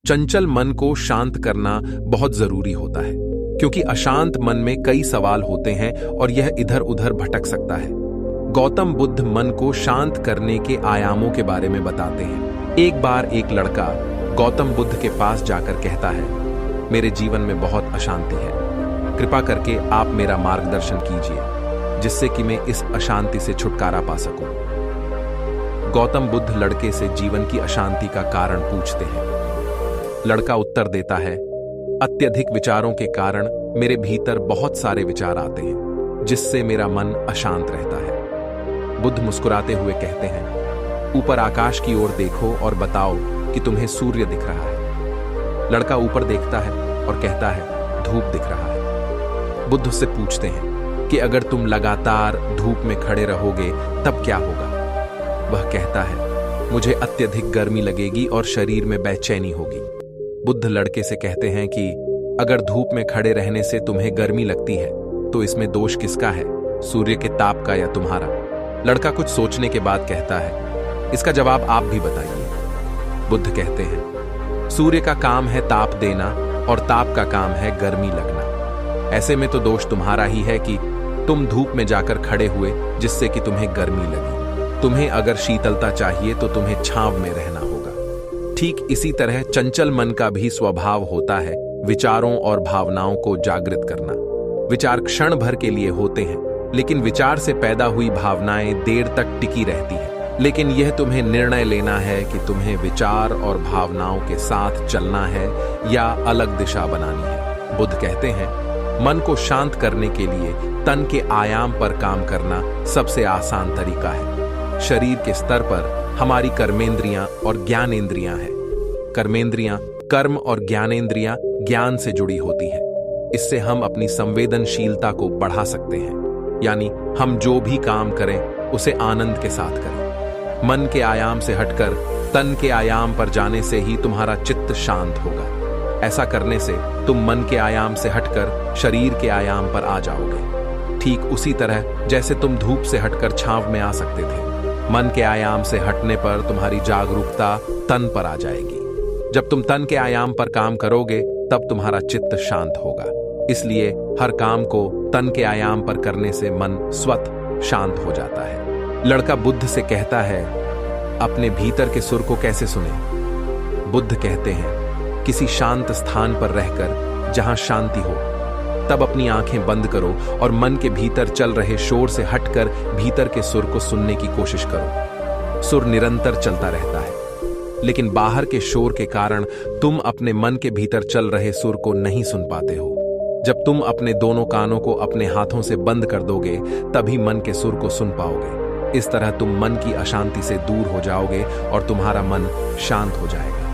चंचल मन को शांत करना बहुत जरूरी होता है, क्योंकि अशांत मन में कई सवाल होते हैं और यह इधर उधर भटक सकता है। गौतम बुद्ध मन को शांत करने के आयामों के बारे में बताते हैं। एक बार एक लड़का गौतम बुद्ध के पास जाकर कहता है, मेरे जीवन में बहुत अशांति है, कृपा करके आप मेरा मार्गदर्शन कीजिए जिससे कि मैं इस अशांति से छुटकारा पा सकूं। गौतम बुद्ध लड़के से जीवन की अशांति का कारण पूछते हैं। लड़का उत्तर देता है, अत्यधिक विचारों के कारण मेरे भीतर बहुत सारे विचार आते हैं जिससे मेरा मन अशांत रहता है। बुद्ध मुस्कुराते हुए कहते हैं, ऊपर आकाश की ओर देखो और बताओ कि तुम्हें सूर्य दिख रहा है। लड़का ऊपर देखता है और कहता है, धूप दिख रहा है। बुद्ध उससे पूछते हैं कि अगर तुम लगातार धूप में खड़े रहोगे तब क्या होगा? वह कहता है, मुझे अत्यधिक गर्मी लगेगी और शरीर में बेचैनी होगी। बुद्ध लड़के से कहते हैं कि अगर धूप में खड़े रहने से तुम्हें गर्मी लगती है तो इसमें दोष किसका है, सूर्य के ताप का या तुम्हारा? लड़का कुछ सोचने के बाद कहता है, इसका जवाब आप भी बताइए। बुद्ध कहते हैं, सूर्य का काम है ताप देना और ताप का काम है गर्मी लगना। ऐसे में तो दोष तुम्हारा ही है कि तुम धूप में जाकर खड़े हुए जिससे कि तुम्हें गर्मी लगी। तुम्हें अगर शीतलता चाहिए तो तुम्हें छांव में रहना होगा। ठीक इसी तरह चंचल मन का भी स्वभाव होता है विचारों और भावनाओं को जागृत करना। विचार क्षण भर के लिए होते हैं, लेकिन विचार से पैदा हुई भावनाएं देर तक टिकी रहती हैं। लेकिन यह तुम्हें निर्णय लेना है कि तुम्हें विचार और भावनाओं के साथ चलना है या अलग दिशा बनानी है। बुद्ध कहते हैं, मन को शांत करने के लिए तन के आयाम पर काम करना सबसे आसान तरीका है। शरीर के स्तर पर हमारी कर्मेंद्रियां और ज्ञानेंद्रियां हैं। कर्मेंद्रियां कर्म और ज्ञानेंद्रियां ज्ञान से जुड़ी होती हैं। इससे हम अपनी संवेदनशीलता को बढ़ा सकते हैं, यानी हम जो भी काम करें उसे आनंद के साथ करें। मन के आयाम से हटकर तन के आयाम पर जाने से ही तुम्हारा चित्त शांत होगा। ऐसा करने से तुम मन के आयाम से हटकर शरीर के आयाम पर आ जाओगे। ठीक उसी तरह जैसे तुम धूप से हटकर छांव में आ सकते थे, मन के आयाम से हटने पर तुम्हारी जागरूकता तन पर आ जाएगी। जब तुम तन के आयाम पर काम करोगे तब तुम्हारा चित्त शांत होगा। इसलिए हर काम को तन के आयाम पर करने से मन स्वतः शांत हो जाता है। लड़का बुद्ध से कहता है, अपने भीतर के सुर को कैसे सुने? बुद्ध कहते हैं, किसी शांत स्थान पर रहकर जहां शांति हो, तब अपनी आंखें बंद करो और मन के भीतर चल रहे शोर से हटकर भीतर के सुर को सुनने की कोशिश करो। सुर निरंतर चलता रहता है, लेकिन बाहर के शोर के कारण तुम अपने मन के भीतर चल रहे सुर को नहीं सुन पाते हो। जब तुम अपने दोनों कानों को अपने हाथों से बंद कर दोगे तभी मन के सुर को सुन पाओगे। इस तरह तुम मन की अशांति से दूर हो जाओगे और तुम्हारा मन शांत हो जाएगा।